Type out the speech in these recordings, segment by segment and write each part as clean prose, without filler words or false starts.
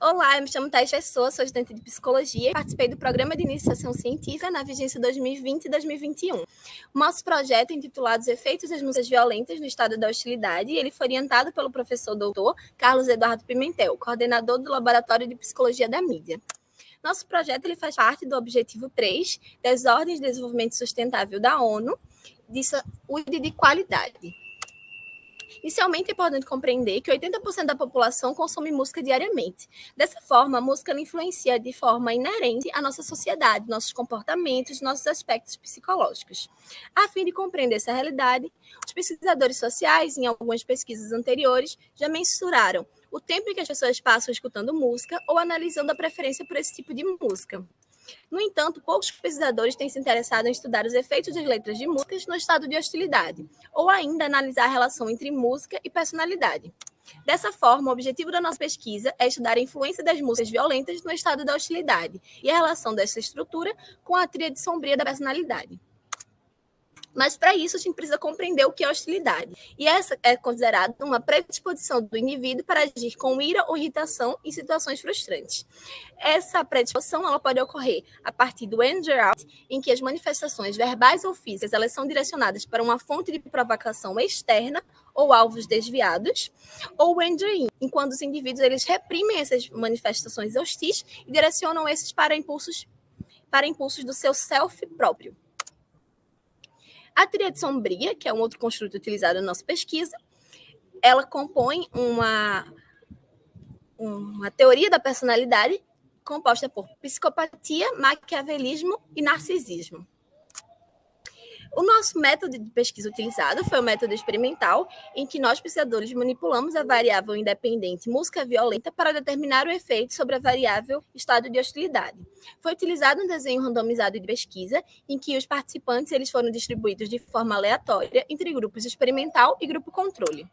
Olá, eu me chamo Thais Pessoa, sou estudante de Psicologia e participei do Programa de Iniciação Científica na vigência 2020 e 2021. O nosso projeto é intitulado Os Efeitos das Músicas Violentas no Estado da Hostilidade e ele foi orientado pelo professor doutor Carlos Eduardo Pimentel, coordenador do Laboratório de Psicologia da Mídia. Nosso projeto ele faz parte do Objetivo 3 das Ordens de Desenvolvimento Sustentável da ONU, de saúde e de qualidade. Inicialmente, é importante compreender que 80% da população consome música diariamente. Dessa forma, a música influencia de forma inerente a nossa sociedade, nossos comportamentos, nossos aspectos psicológicos. A fim de compreender essa realidade, os pesquisadores sociais, em algumas pesquisas anteriores, já mensuraram o tempo em que as pessoas passam escutando música ou analisando a preferência por esse tipo de música. No entanto, poucos pesquisadores têm se interessado em estudar os efeitos das letras de músicas no estado de hostilidade, ou ainda analisar a relação entre música e personalidade. Dessa forma, o objetivo da nossa pesquisa é estudar a influência das músicas violentas no estado da hostilidade e a relação dessa estrutura com a tríade sombria da personalidade. Mas, para isso, a gente precisa compreender o que é hostilidade. E essa é considerada uma predisposição do indivíduo para agir com ira ou irritação em situações frustrantes. Essa predisposição ela pode ocorrer a partir do anger out, em que as manifestações verbais ou físicas elas são direcionadas para uma fonte de provocação externa ou alvos desviados, ou o anger in, em quando os indivíduos eles reprimem essas manifestações hostis e direcionam esses para impulsos do seu self próprio. A tríade sombria, que é um outro construto utilizado na nossa pesquisa, ela compõe uma teoria da personalidade composta por psicopatia, maquiavelismo e narcisismo. O nosso método de pesquisa utilizado foi o método experimental, em que nós, pesquisadores, manipulamos a variável independente música violenta para determinar o efeito sobre a variável estado de hostilidade. Foi utilizado um desenho randomizado de pesquisa, em que os participantes eles foram distribuídos de forma aleatória entre grupos experimental e grupo controle.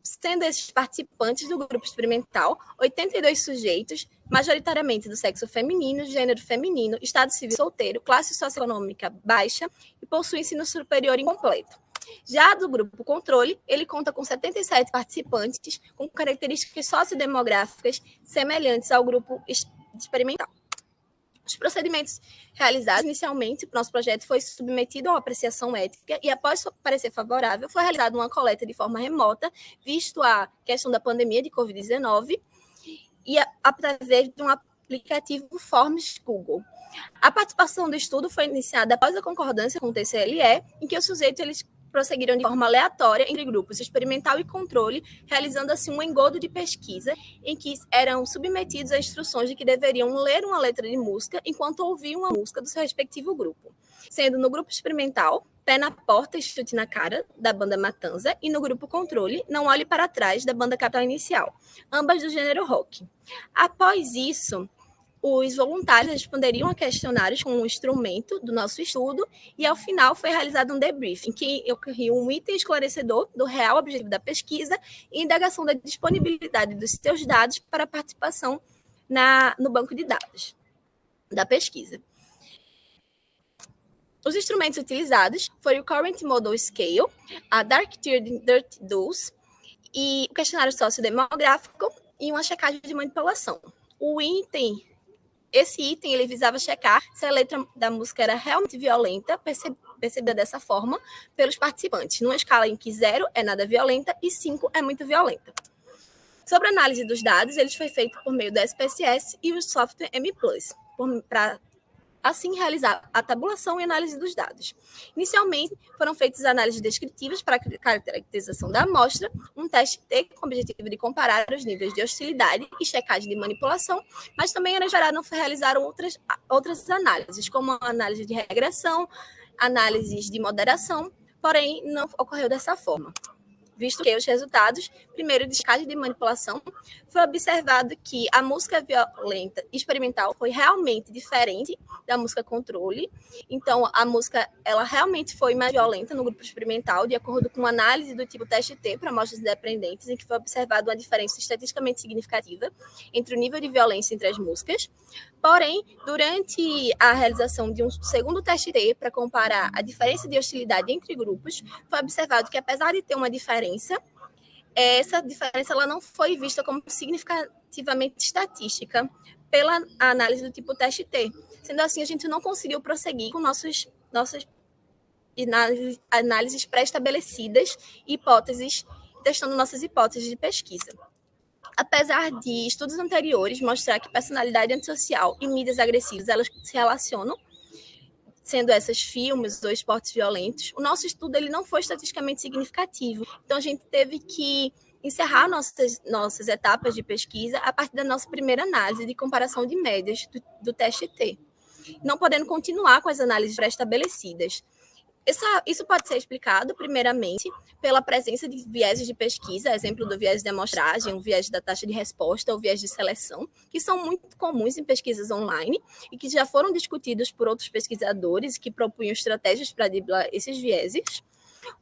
Sendo esses participantes do grupo experimental, 82 sujeitos, majoritariamente do sexo feminino, gênero feminino, estado civil solteiro, classe socioeconômica baixa e possui ensino superior incompleto. Já do grupo controle, ele conta com 77 participantes com características sociodemográficas semelhantes ao grupo experimental. Os procedimentos realizados inicialmente, o nosso projeto foi submetido a uma apreciação ética e, após parecer favorável, foi realizada uma coleta de forma remota, visto a questão da pandemia de Covid-19, e através de um aplicativo Forms Google. A participação do estudo foi iniciada após a concordância com o TCLE, em que os sujeitos eles prosseguiram de forma aleatória entre grupos experimental e controle, realizando assim um engodo de pesquisa em que eram submetidos a instruções de que deveriam ler uma letra de música enquanto ouviam a música do seu respectivo grupo. Sendo no grupo experimental, Pé na Porta e Chute na Cara, da banda Matanza, e no grupo controle, Não Olhe para Trás, da banda Capital Inicial, ambas do gênero rock. Após isso, os voluntários responderiam a questionários com um instrumento do nosso estudo e, ao final, foi realizado um debriefing, em que ocorreu um item esclarecedor do real objetivo da pesquisa e indagação da disponibilidade dos seus dados para participação no banco de dados da pesquisa. Os instrumentos utilizados foram o Current Model Scale, a Dark Tiered Dirt Dose e o questionário sociodemográfico e uma checagem de manipulação. Esse item ele visava checar se a letra da música era realmente violenta, percebida dessa forma pelos participantes, numa escala em que 0 é nada violenta e 5 é muito violenta. Sobre a análise dos dados, ele foi feito por meio do SPSS e o software M+, para assim realizar a tabulação e análise dos dados. Inicialmente, foram feitas análises descritivas para a caracterização da amostra, um teste T com o objetivo de comparar os níveis de hostilidade e checagem de manipulação, mas também não realizaram outras análises, como a análise de regressão, análises de moderação, porém não ocorreu dessa forma. Visto que os resultados, primeiro, descarte de manipulação, foi observado que a música violenta experimental foi realmente diferente da música controle. Então, a música ela realmente foi mais violenta no grupo experimental, de acordo com uma análise do tipo teste T para amostras independentes, em que foi observada uma diferença estatisticamente significativa entre o nível de violência entre as músicas. Porém, durante a realização de um segundo teste T para comparar a diferença de hostilidade entre grupos, foi observado que, apesar de ter uma diferença, essa diferença ela não foi vista como significativamente estatística pela análise do tipo teste T. Sendo assim, a gente não conseguiu prosseguir com nossas análises pré-estabelecidas, testando nossas hipóteses de pesquisa. Apesar de estudos anteriores mostrar que personalidade antissocial e mídias agressivas elas se relacionam, sendo essas filmes ou esportes violentos, o nosso estudo ele não foi estatisticamente significativo. Então, a gente teve que encerrar nossas etapas de pesquisa a partir da nossa primeira análise de comparação de médias do teste T, não podendo continuar com as análises pré-estabelecidas. Isso pode ser explicado, primeiramente, pela presença de vieses de pesquisa, exemplo do viés de amostragem, o viés da taxa de resposta, o viés de seleção, que são muito comuns em pesquisas online e que já foram discutidos por outros pesquisadores que propunham estratégias para driblar esses vieses.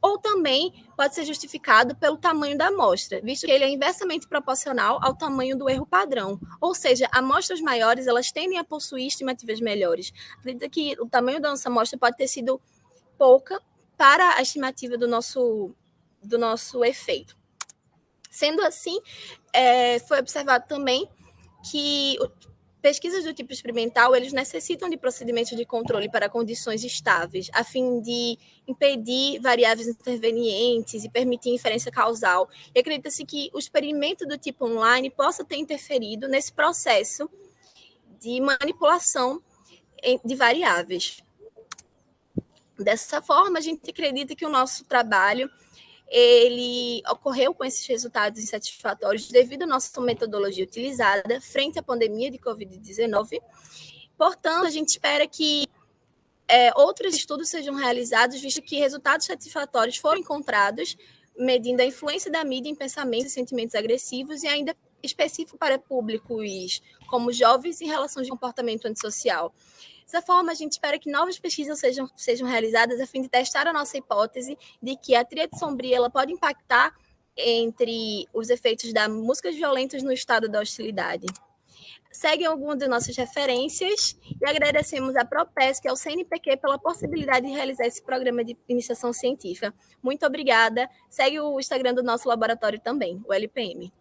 Ou também pode ser justificado pelo tamanho da amostra, visto que ele é inversamente proporcional ao tamanho do erro padrão. Ou seja, amostras maiores elas tendem a possuir estimativas melhores. Acredito que o tamanho da nossa amostra pode ter sido pouca para a estimativa do nosso efeito. Sendo assim, foi observado também que pesquisas do tipo experimental, eles necessitam de procedimentos de controle para condições estáveis, a fim de impedir variáveis intervenientes e permitir inferência causal. E acredita-se que o experimento do tipo online possa ter interferido nesse processo de manipulação de variáveis. Dessa forma, a gente acredita que o nosso trabalho ele ocorreu com esses resultados insatisfatórios devido à nossa metodologia utilizada frente à pandemia de Covid-19. Portanto, a gente espera que outros estudos sejam realizados, visto que resultados satisfatórios foram encontrados, medindo a influência da mídia em pensamentos e sentimentos agressivos e ainda específico para públicos como jovens em relação de comportamento antissocial. Dessa forma, a gente espera que novas pesquisas sejam realizadas a fim de testar a nossa hipótese de que a tríade sombria ela pode impactar entre os efeitos das músicas violentas no estado da hostilidade. Seguem algumas de nossas referências e agradecemos à Propesc e ao CNPq pela possibilidade de realizar esse programa de iniciação científica. Muito obrigada. Segue o Instagram do nosso laboratório também, o LPM.